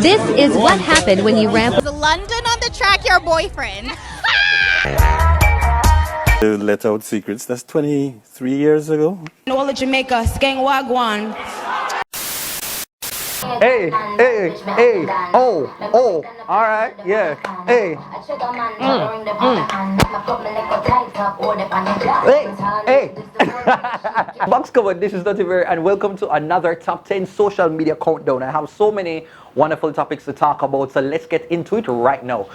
This is what happened when you ramp. London on the track, your boyfriend. Let Out Secrets, that's 23 years ago. All of Jamaica, Skeng Wagwan. Hey, oh, alright, yeah, hey. Hey. Box covered, this is Duttyberry, and welcome to another top 10 social media countdown. I have so many wonderful topics to talk about, so let's get into it right now.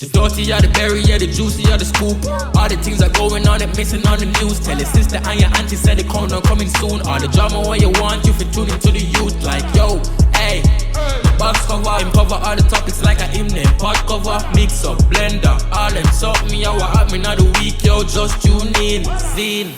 The dirty are the berry, yeah, the juicy are the scoop. All the things are going on, it missing on the news. Tell your sister and your auntie said the countdown coming soon. All the drama what you want, you fit tune into the youth. Like, yo, hey, box cover, cover all the topics like a hymn name. Pot cover, mix up, blender, all them something me, how I me not the week, yo, just tune in, zine.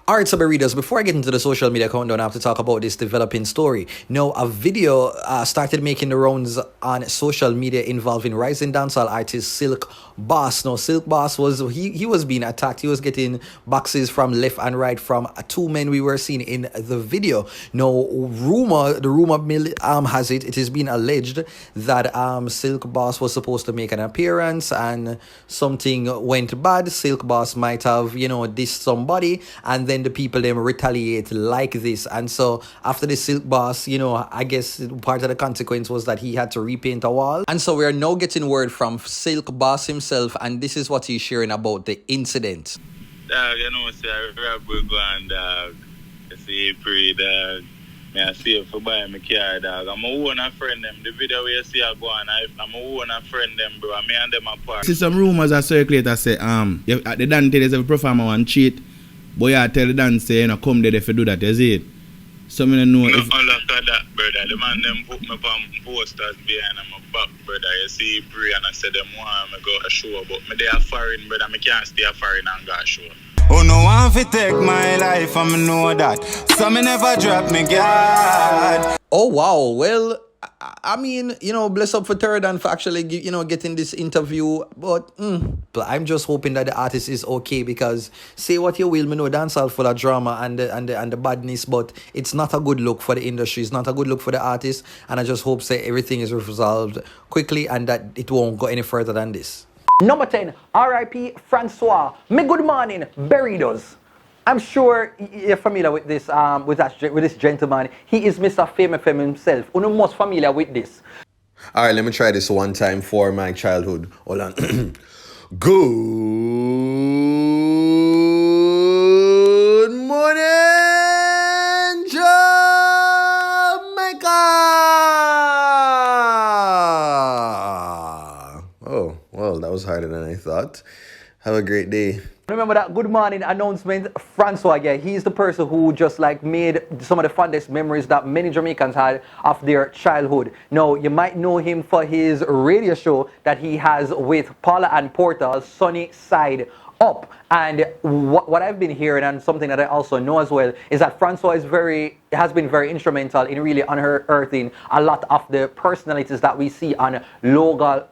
Alright, so readers, before I get into the social media countdown, I have to talk about this developing story. Now, a video started making the rounds on social media involving rising dancehall artist Silkboss. Now, Silkboss he was being attacked. He was getting boxes from left and right from two men we were seeing in the video. Now, the rumor mill has it has been alleged that Silkboss was supposed to make an appearance and something went bad. Silkboss might have, dissed somebody, and then the people them retaliate like this. And so after the Silkboss, I guess part of the consequence was that he had to repaint a wall. And so we are now getting word from Silkboss himself, and this is what he's sharing about the incident. Dog, say I grab go and dog. I see pray dog. I see if I buy my car, dog. I'm a own a friend them. The video where you see I go on, I'm a own a friend them, bro. Me and them apart. See some rumors that circulate that say at the dance there's a performer and cheat. Boy, I tell the dance say, come there if you do that, you see it? So I don't know if... No, look at that, brother. The man them put me on posters behind my back, brother. You see, pray and I said them want me go a show, but me they are foreign, brother. Me can't stay a foreign and go a show. Oh, no one fi take my life, I know that. So me never drop me guard. Oh, wow. Well, I mean, bless up for Third and for actually, getting this interview. But I'm just hoping that the artist is okay, because say what you will, dancehall full of drama and the badness, but it's not a good look for the industry. It's not a good look for the artist. And I just hope say everything is resolved quickly and that it won't go any further than this. Number 10, R.I.P. Francoise. Me good morning, Burritos. I'm sure you're familiar with this with this gentleman. He is Mr. Fame FM himself. You're most familiar with this. All right, let me try this one time for my childhood. Hold on. Good morning, Jamaica. Oh, well, that was harder than I thought. Have a great day. Remember that good morning announcement? Francoise, yeah, he's the person who just made some of the fondest memories that many Jamaicans had of their childhood. Now, you might know him for his radio show that he has with Paula and Porter, Sunny Side Up. And what I've been hearing, and something that I also know as well, is that Francoise has been very instrumental in really unearthing a lot of the personalities that we see on local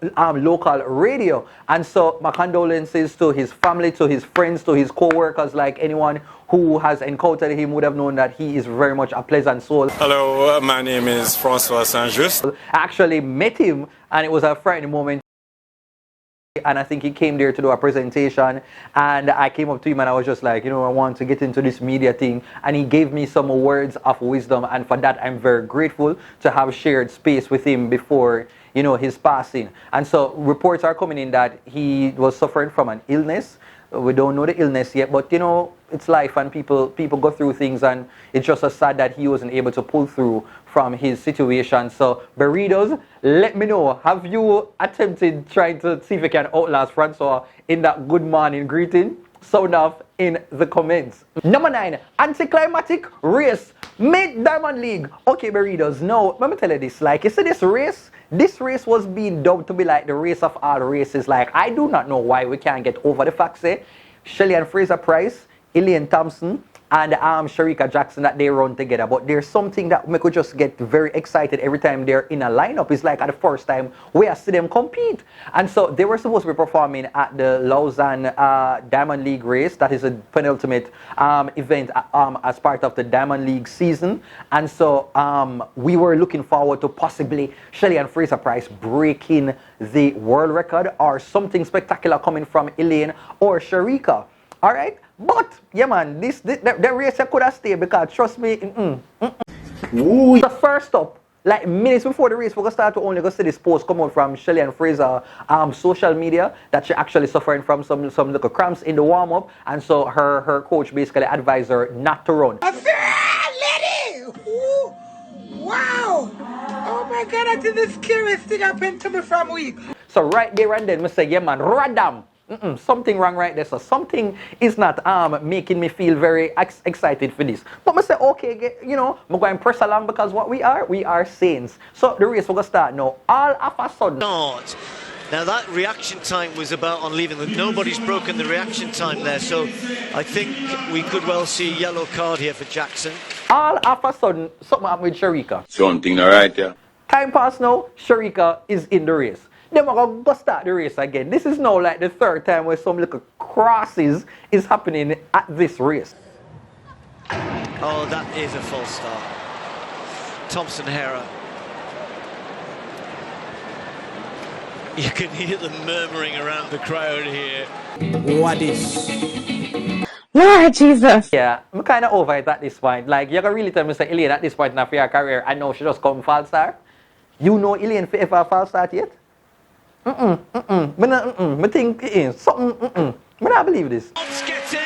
radio. And so my condolences to his family, to his friends, to his co-workers. Like anyone who has encountered him would have known that he is very much a pleasant soul. Hello, my name is Francoise Saint-Just. I actually met him, and it was a frightening moment. And I think he came there to do a presentation, and I came up to him and I was just like, I want to get into this media thing, and he gave me some words of wisdom, and for that I'm very grateful to have shared space with him before his passing. And so reports are coming in that he was suffering from an illness. We don't know the illness yet, but it's life, and people go through things, and it's just so sad that he wasn't able to pull through from his situation. So Burritos, let me know, have you attempted trying to see if you can outlast Francois in that good morning greeting? Sound off in the comments. Number 9, anticlimactic race, mid-Diamond League. Okay, Burritos, now let me tell you this, you see this race? This race was being dubbed to be like the race of all races. I do not know why we can't get over the fact, say, Shelly and Fraser Price, Elaine Thompson, and Sherika Jackson that they run together. But there's something that we could just get very excited every time they're in a lineup. It's like at the first time we see them compete. And so they were supposed to be performing at the Lausanne Diamond League race. That is a penultimate event as part of the Diamond League season. And so we were looking forward to possibly Shelly and Fraser Price breaking the world record or something spectacular coming from Elaine or Sherika. All right? But, yeah, man, the race could have stayed because, trust me, the first up, like minutes before the race, we're going to start to only go see this post come out from Shelly and Fraser social media that she actually suffering from some little cramps in the warm-up. And so her coach basically advised her not to run. Lady! Ooh. Wow! Oh my God, I did the scariest thing happened to me from week. So right there and then, I say, yeah, man, radam. Something wrong right there. So something is not making me feel very excited for this. But I say, okay, you know, I'm going to press along because what we are saints. So the race we're going to start now. All of a sudden. Not. Now that reaction time was about on leaving. Nobody's broken the reaction time there. So I think we could well see a yellow card here for Jackson. All of a sudden, something happened with Sherika. Something alright, yeah. Time pass now, Sherika is in the race. Then we're going to start the race again. This is now like the third time where some little crosses is happening at this race. Oh, that is a false start. Thompson Hera. You can hear them murmuring around the crowd here. What is? Lord Jesus. Yeah, I'm kind of over it at this point. Like, you can really tell me, say, Elaine, at this point in her career, I know she just come false start. You know Elaine for ever false start yet? I think it is something. I don't believe this. Hobbs gets in.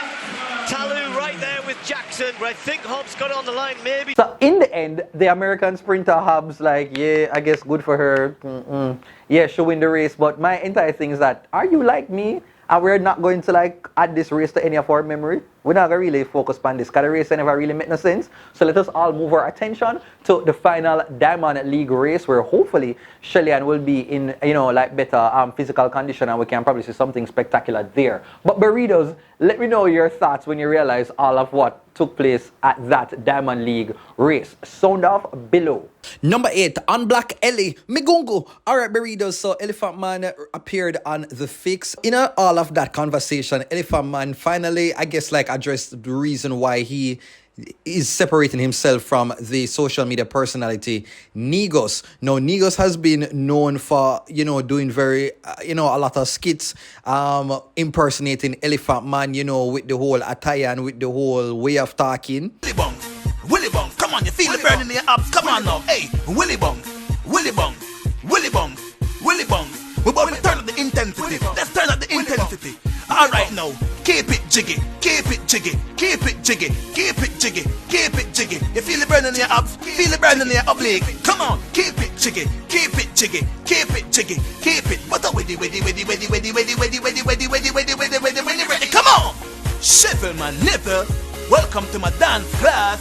Talu right there with Jackson, but I think Hobbs got on the line maybe. So in the end, the American sprinter Hobbs, like, yeah, I guess good for her. Yeah, she'll win the race. But my entire thing is that, are you like me? And we're not going to like add this race to any of our memory. We're not going to really focus on this because the race never really made no sense. So let us all move our attention to the final Diamond League race where hopefully Shelly-Ann will be in, you know, like better physical condition and we can probably see something spectacular there. But Burritos, let me know your thoughts when you realize all of what took place at that Diamond League race. Sound off below. Number 8, on Black Ellie, Migungu. Alright, Burritos, so Elephant Man appeared on The Fix. In all of that conversation, Elephant Man finally, I guess, like addressed the reason why he is separating himself from the social media personality Negos. Now, Negos has been known for, you know, doing very, a lot of skits, impersonating Elephant Man, you know, with the whole attire and with the whole way of talking. Willy Bong, come on, you feel the burn in your abs, come on now, hey, Willy Bong, Willy Bong, Willy Bong, Willy Bong. We're about to turn up the intensity, let's turn up the intensity. Alright now, keep it jiggy, keep it jiggy, keep it jiggy, keep it jiggy, keep it jiggy. You feel the burn in your abs, feel the burn in your oblique. Come on, keep it jiggy, keep it jiggy, keep it jiggy, keep it. What a weddy, ready, come on! Shuffle my nipple, welcome to my dance class.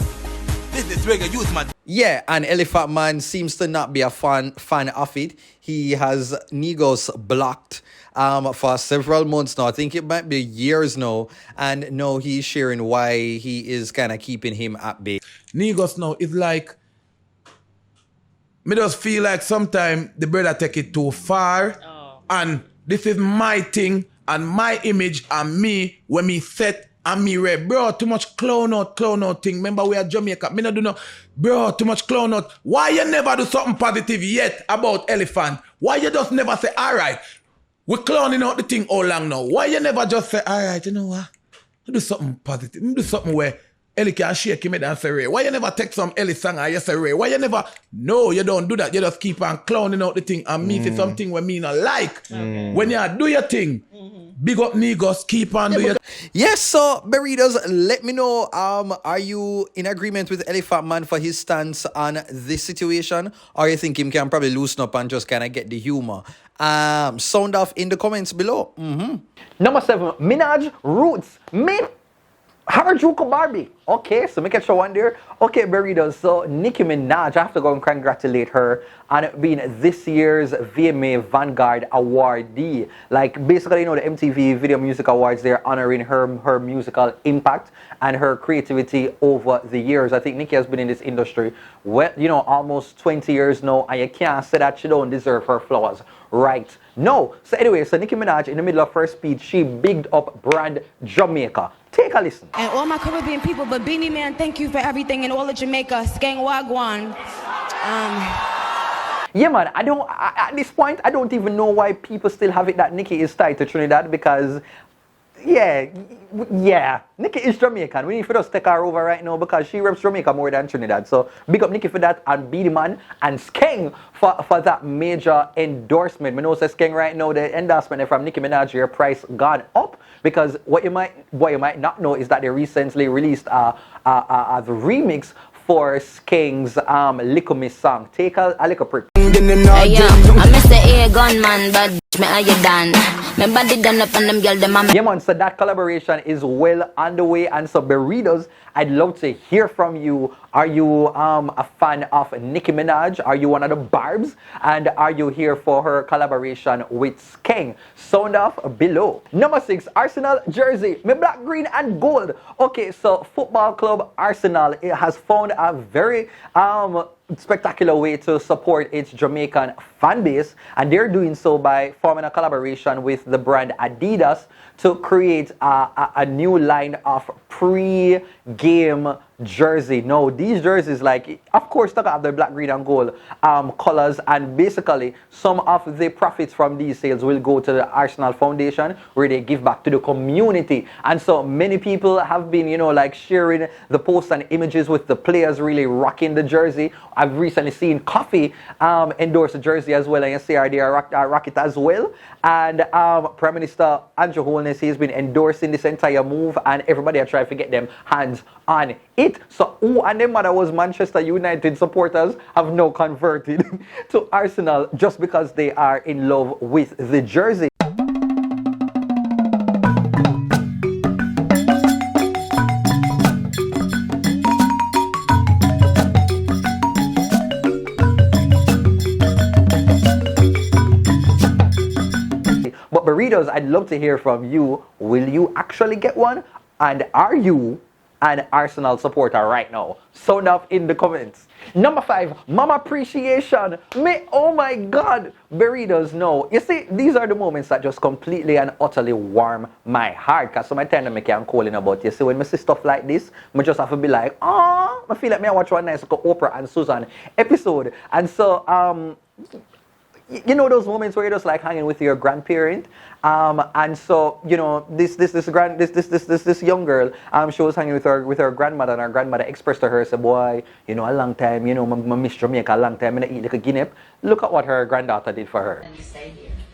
This is reggae youth, man. Yeah, and Elephant Man seems to not be a fan of it. He has Negos blocked for several months now. I think it might be years now. And now he's sharing why he is kind of keeping him at bay. Negos now is like, me just feel like sometimes the brother take it too far. Oh. And this is my thing and my image and me when me set and me red. Bro, too much clown out thing. Remember we are Jamaica. Me not do no, bro, too much clown out. Why you never do something positive yet about Elephant? Why you just never say, all right, we're clowning out the thing all long now. Why you never just say, all right, you know what? Do something positive. Do something where Ellie can shake him and say, Ray. Why you never take some Ellie song and you say, Ray? Why you never? No, you don't do that. You just keep on clowning out the thing and me say something where me not like. When you do your thing, big up Negos, keep on doing your Yes, so Burritos, let me know, are you in agreement with Elephant Man for his stance on this situation? Or you think him can probably loosen up and just kind of get the humor? Sound off in the comments below. Number 7, Minaj Roots. Harajuku Barbie. Okay, so make a show one there. Okay, Burritos. So Nicki Minaj, I have to go and congratulate her on being this year's VMA Vanguard awardee. Like basically, you know, the MTV Video Music Awards, they're honoring her musical impact and her creativity over the years. I think Nicki has been in this industry, well, you know, almost 20 years now, and you can't say that she don't deserve her flowers. Right. No. So anyway, so Nicki Minaj, in the middle of her speech, she bigged up brand Jamaica. Take a listen. And all my Caribbean people, but Beanie Man, thank you for everything. And all of Jamaica, Skeng Wagwan. Yeah, man, at this point, I don't even know why people still have it that Nicki is tied to Trinidad because, yeah, Nicki is Jamaican. We need to just take her over right now because she reps Jamaica more than Trinidad. So big up Nicki for that and Beanie Man and Skeng for that major endorsement. I know say Skeng right now, the endorsement from Nicki Minaj, your price gone up because what you might not know is that they recently released the remix for Skeng's Lick Me song. Take a little prick. Hey, yeah, I'm Mr. A gunman, but me are you done? My body done up and them girl them. Yeah, man, so that collaboration is well underway. And so, Burritos, I'd love to hear from you. Are you a fan of Nicki Minaj? Are you one of the Barbs? And are you here for her collaboration with Skeng? Sound off below. Number 6, Arsenal jersey. Me black, green, and gold. Okay, so football club Arsenal, it has found a very spectacular way to support its Jamaican fan base, and they're doing so by forming a collaboration with the brand Adidas to create a new line of pre-game jersey. Now, these jerseys, like, of course, they have the black, green, and gold colors, and basically, some of the profits from these sales will go to the Arsenal Foundation, where they give back to the community. And so, many people have been, you know, like sharing the posts and images with the players really rocking the jersey. I've recently seen Coffee endorse the jersey as well, and you see they rock it as well. And Prime Minister Andrew Holness, he's been endorsing this entire move, and everybody are trying to get them hands on it. So, and them mother was Manchester United supporters have now converted to Arsenal just because they are in love with the jersey. But Burritos, I'd love to hear from you. Will you actually get one? And are you an Arsenal supporter right now? Sound off in the comments. Number 5, Mama Appreciation. Oh my God, Burritos, no. You see, these are the moments that just completely and utterly warm my heart. Because sometimes I can't call in about, you see, when I see stuff like this, I just have to be like, oh, I feel like I watch one nice Oprah and Susan episode. And so, you know those moments where you're just like hanging with your grandparent, and so you know this young girl, she was hanging with her grandmother, and her grandmother expressed to her, say, boy, you know, a long time, you know, I miss Jamaica a long time, and I eat like a guinea. Look at what her granddaughter did for her.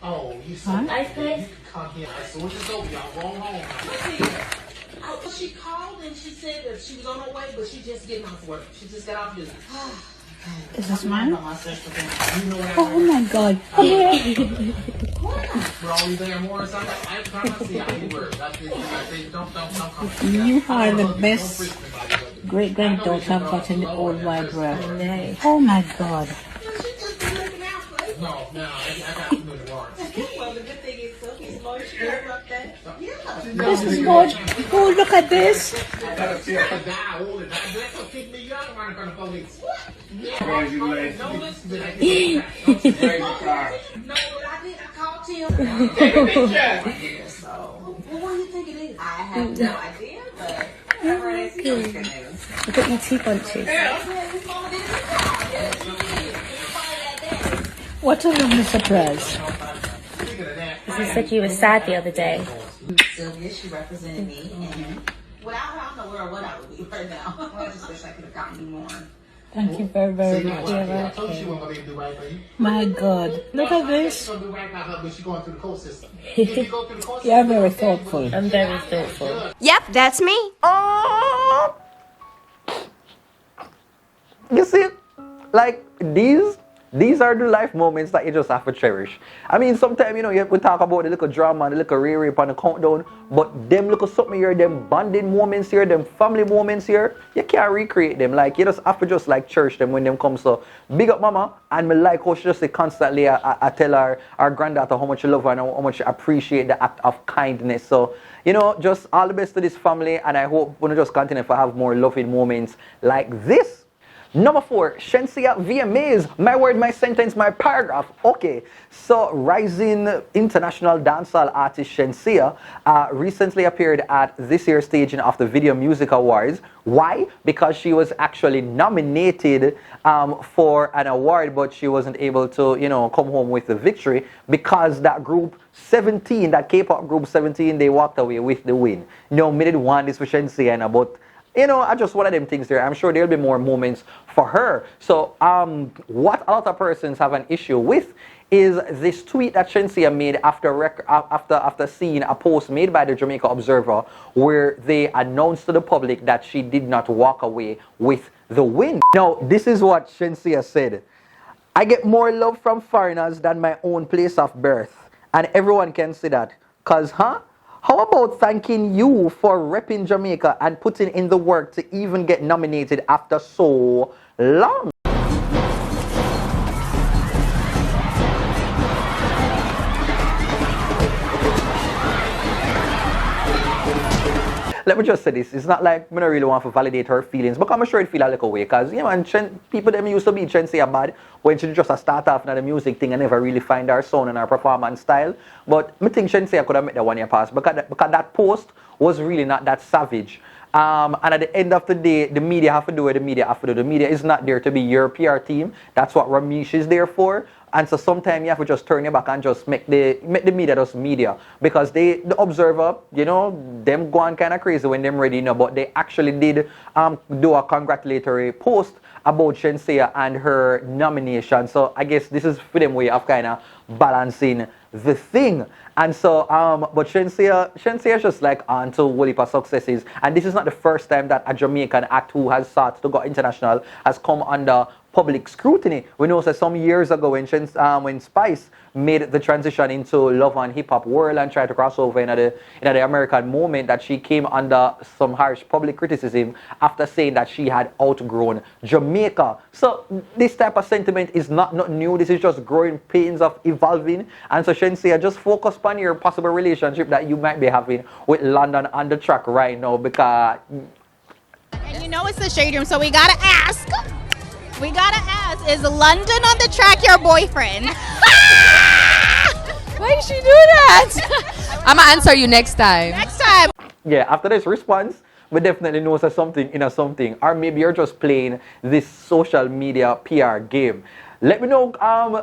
Oh, you saw nice place? Come here. As soon as it's over, y'all going home. She called and she said that she was on her way, but she just getting off work. She just got off business. Is this mine? Oh my God. We're always there more or something. I promise you, I ain't worried. Don't come. You are the best great granddaughter I've got in the old wide world. Oh my God. No, I got to do the work. Well, the good thing is Sophie's more sure about that. Yeah. This is good. Oh, look at this. What do you think it is? I have no idea, but Look at your tea bunches. What a lovely surprise. She said you were sad the other day. Sylvia, she represented me, and without her, I don't know where or what I would be right now. I just wish I could have gotten you more. Thank you very, very much. My God. Look at this. You're very thoughtful. I'm very thoughtful. Yep, that's me. You see, like these These are the life moments that you just have to cherish. I mean, sometimes, you know, we talk about the little drama and the little rape on the countdown, but them little something here, them bonding moments here, them family moments here, you can't recreate them. Like, you just have to just like cherish them when them come. So, big up mama, and me like how she just say constantly, I tell our granddaughter how much she love her and how much she appreciate the act of kindness. So, you know, just all the best to this family, and I hope we'll just continue to have more loving moments like this. Number 4, Shenseea VMAs. My word, my sentence, my paragraph. Okay, so rising international dancehall artist Shenseea recently appeared at this year's staging of the Video Music Awards. Why? Because she was actually nominated for an award, but she wasn't able to, you know, come home with the victory because that group 17, that K-pop group 17, they walked away with the win. You know, me did want this for Shenseea, and but you know, I just one of them things there. I'm sure there'll be more moments for her. So, what a lot of persons have an issue with is this tweet that Shenseea made after seeing a post made by the Jamaica Observer where they announced to the public that she did not walk away with the win. Now, this is what Shenseea said. I get more love from foreigners than my own place of birth. And everyone can see that. Cause, how about thanking you for repping Jamaica and putting in the work to even get nominated after so long? Let me just say this. It's not like I don't really want to validate her feelings, but I'm sure it feel a little way. Because, you know, and people them used to be Shenseea bad when she just start off in the music thing and never really find her sound and her performance style. But I think Shenseea could have made that 1 year pass because that post was really not that savage. And at the end of the day, the media have to do what the media have to do. The media is not there to be your PR team. That's what Ramesh is there for. And so sometimes you have to just turn your back and just make the media just media. Because the Observer, you know, them go on kind of crazy when them ready, you know, but they actually did do a congratulatory post about Shenseea and her nomination. So I guess this is for them way of kind of balancing the thing. And so, but Shenseea just like on to whole heap of successes. And this is not the first time that a Jamaican act who has sought to go international has come under public scrutiny. We know that some years ago when Spice made the transition into love and hip hop world and tried to cross over in the American moment, that she came under some harsh public criticism after saying that she had outgrown Jamaica. So this type of sentiment is not new. This is just growing pains of evolving. And so Shenseea, just focus on your possible relationship that you might be having with London on the track right now, because and you know it's the shade room, so we gotta ask. Is London on the track your boyfriend? Why did she do that? I'm gonna answer you next time. Next time. Yeah, after this response, we definitely know that something in a something. Or maybe you're just playing this social media PR game. Let me know,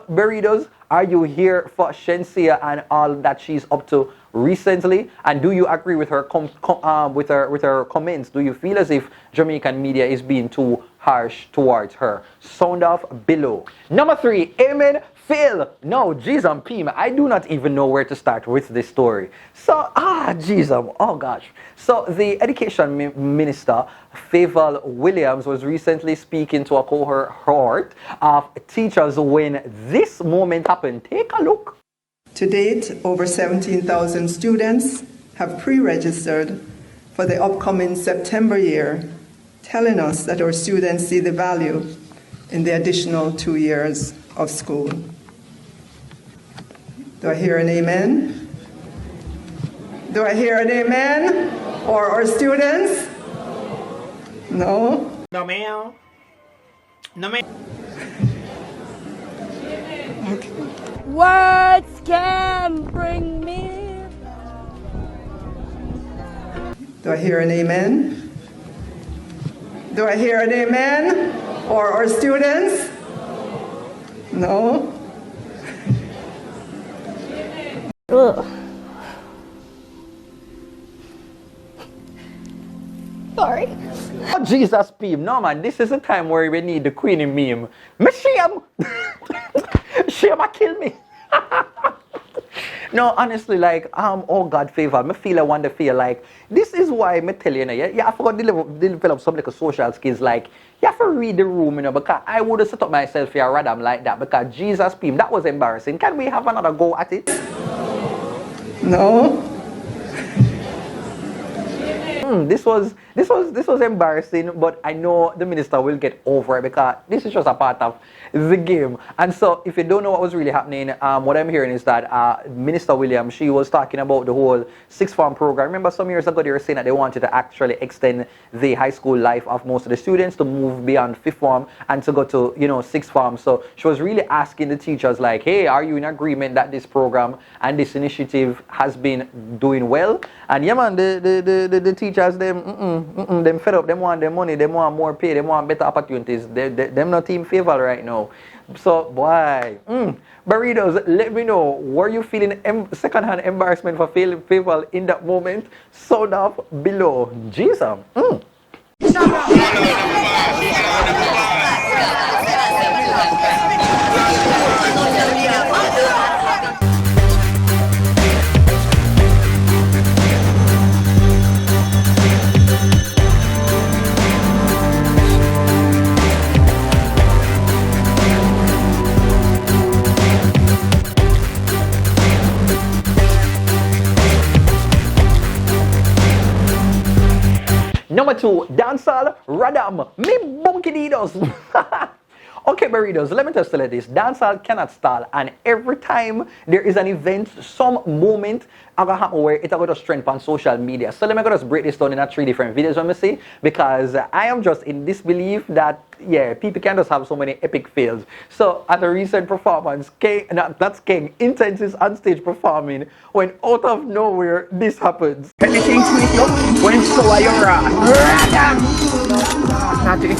Burritos, are you here for Shenseea and all that she's up to recently? And do you agree with her with her comments? Do you feel as if Jamaican media is being too harsh towards her? Sound off below. Number 3, Amen. Phil. No, jeez, Pim. I do not even know where to start with this story. So, jeez, oh gosh. So, the Education Minister, Favour Williams, was recently speaking to a cohort of teachers when this moment happened. Take a look. To date, over 17,000 students have pre-registered for the upcoming September year, telling us that our students see the value in the additional 2 years of school. Do I hear an amen? Do I hear an amen? Or our students? No? No, ma'am. No, ma'am. Okay. Words can bring me. Do I hear an amen? Do I hear an amen? Or our students? No? Ugh. Sorry. Oh, Jesus, Pim. No, man, this is a time where we need the Queenie meme. Me shame. Shame, kill me. No, honestly, like, oh God favor, me feel I want to feel like, this is why me tell you, you have to develop some like social skills, like, you have to read the room, because I would have set up myself here rather like that, because Jesus Pim, that was embarrassing. Can we have another go at it? No. This was embarrassing, but I know the minister will get over it because this is just a part of the game. And so, if you don't know what was really happening, what I'm hearing is that Minister Williams, she was talking about the whole sixth form program. Remember, some years ago they were saying that they wanted to actually extend the high school life of most of the students to move beyond fifth form and to go to sixth form. So she was really asking the teachers, like, hey, are you in agreement that this program and this initiative has been doing well? And yeah, man, the teachers, them fed up, them want their money, them want more pay, them want better opportunities. Them not in favor right now. So, boy, Burritos, let me know, were you feeling second-hand embarrassment for feeling favor in that moment? Sound off below. Jesus. Number 2, dancehall, radam, me bunkididos. Okay, burritos, let me just tell you this. Dancehall cannot stall, and every time there is an event, some moment, I'm gonna happen where it's going to strength on social media. So let me just break this down in 3 different videos, let me see, because I am just in disbelief that, yeah, people can just have so many epic fails. So at a recent performance, Skeng, Intense is on stage performing when out of nowhere this happens. Anything sweet up when so are you Natty.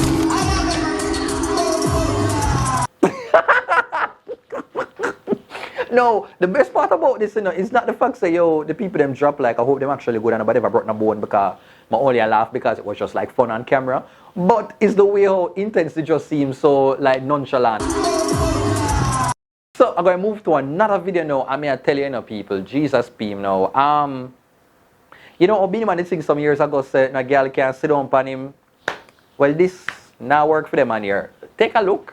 No, the best part about this, is not the fact that, the people them drop, like, I hope them actually good and nobody ever brought no bone because I only laugh because it was just like fun on camera. But it's the way how intense it just seems so like nonchalant. So I'm going to move to another video now. I mean, I tell you, people, Jesus Pim now. Obini man did sing some years ago, said, no girl can sit down on him. Well, this now work for them man here. Take a look.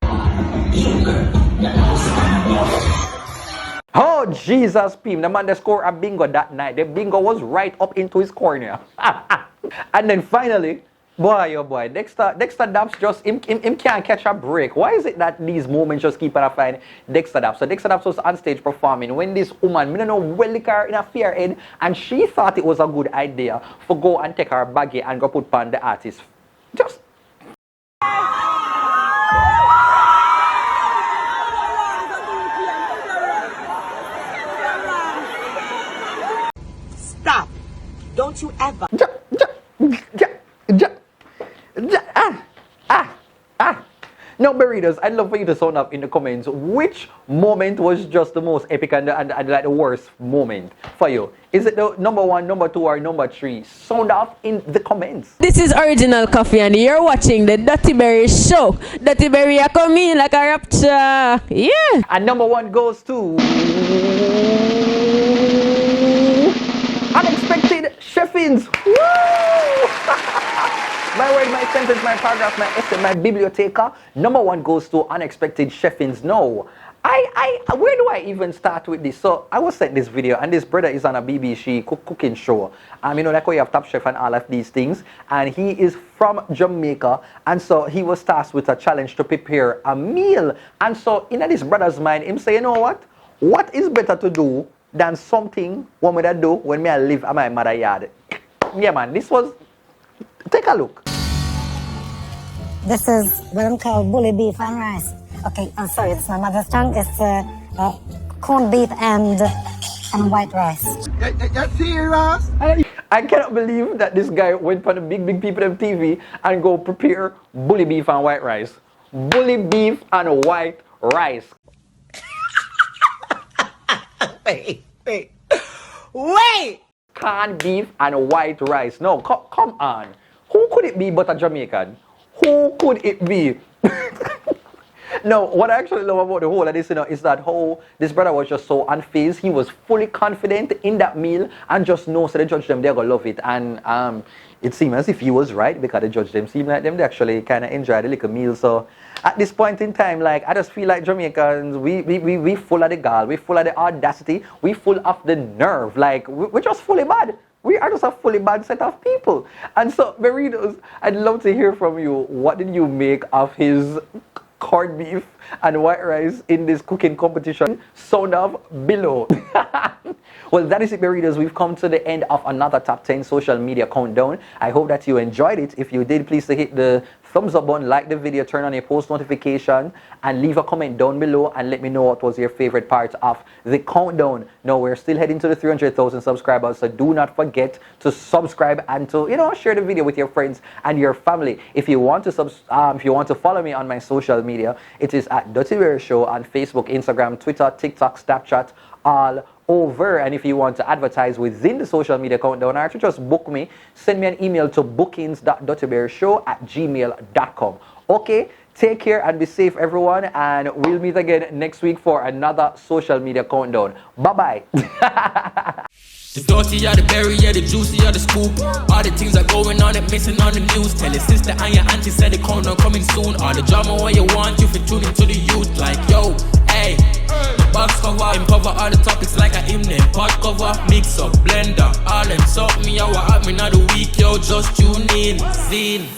Oh, Jesus, Pim. The man that scored a bingo that night. The bingo was right up into his corner. And then finally, boy, oh boy, Dexter Daps just, him can't catch a break. Why is it that these moments just keep on find Dexter Daps? So Dexter Daps was on stage performing when this woman, I don't know, well lick her in a fair head, and she thought it was a good idea for go and take her baggie and go put on the artist. Just... Stop. Don't you ever. Now, burritos, I'd love for you to sound up in the comments which moment was just the most epic and like the worst moment for you. Is it the number 1, number 2, or number 3? Sound off in the comments. This is Original Coffee and you're watching the DuttyBerryShow. DuttyBerry are coming like a rapture. Yeah. And number 1 goes to... Unexpected Sheffins. Woo! My word, my sentence, my paragraph, my essay, my biblioteca. Number 1 goes to Unexpected Sheffins. No, where do I even start with this? So I was sent this video, and this brother is on a BBC cooking show. Like how you have Top Chef and all of these things. And he is from Jamaica, and so he was tasked with a challenge to prepare a meal. And so in this brother's mind, him say, you know what? What is better to do than something one would do when I live at my mother yard? Yeah, man, this was... Take a look. This is what I'm called bully beef and rice. Okay, I'm sorry, it's my mother's tongue. It's corned beef and white rice. You're serious? I cannot believe that this guy went for the big people on TV and go prepare bully beef and white rice. Bully beef and white rice. Wait. Canned beef and white rice. No, come on. Who could it be but a Jamaican? Who could it be? No, what I actually love about the whole of this, is that how this brother was just so unfazed. He was fully confident in that meal and just knows that the judge them, they're going to love it. And it seemed as if he was right because the judge them seemed like them, they actually kind of enjoyed the little meal. So at this point in time, like, I just feel like Jamaicans, we full of the gall, we full of the audacity, we full of the nerve. Like, we're just fully bad. We are just a fully bad set of people. And so, Berritos, I'd love to hear from you. What did you make of his corned beef and white rice in this cooking competition? Sound off below. Well, that is it, Berritos. We've come to the end of another Top 10 social media countdown. I hope that you enjoyed it. If you did, please hit the thumbs up button, like the video, turn on your post notification, and leave a comment down below and let me know what was your favorite part of the countdown. Now, we're still heading to the 300,000 subscribers, so do not forget to subscribe and to, share the video with your friends and your family. If you want to follow me on my social media, it is at TheDuttyBerryShow on Facebook, Instagram, Twitter, TikTok, Snapchat, all over. And if you want to advertise within the social media countdown, or to just book me, send me an email to bookings.duttyberryshow@gmail.com. Okay, take care and be safe, everyone, and we'll meet again next week for another social media countdown. Bye-bye. The dirty are the berry, yeah, the juicy are the scoop. All the things are going on, it missing on the news. Tell your sister and your auntie said the countdown coming soon. All the drama what you want, you for tuning to the youth. Like, yo, hey, the box cover, cover all the topics like a hymn name. Pot cover, mix up, blender, all them suck me, I what happening of the week, yo, just tune in, zine.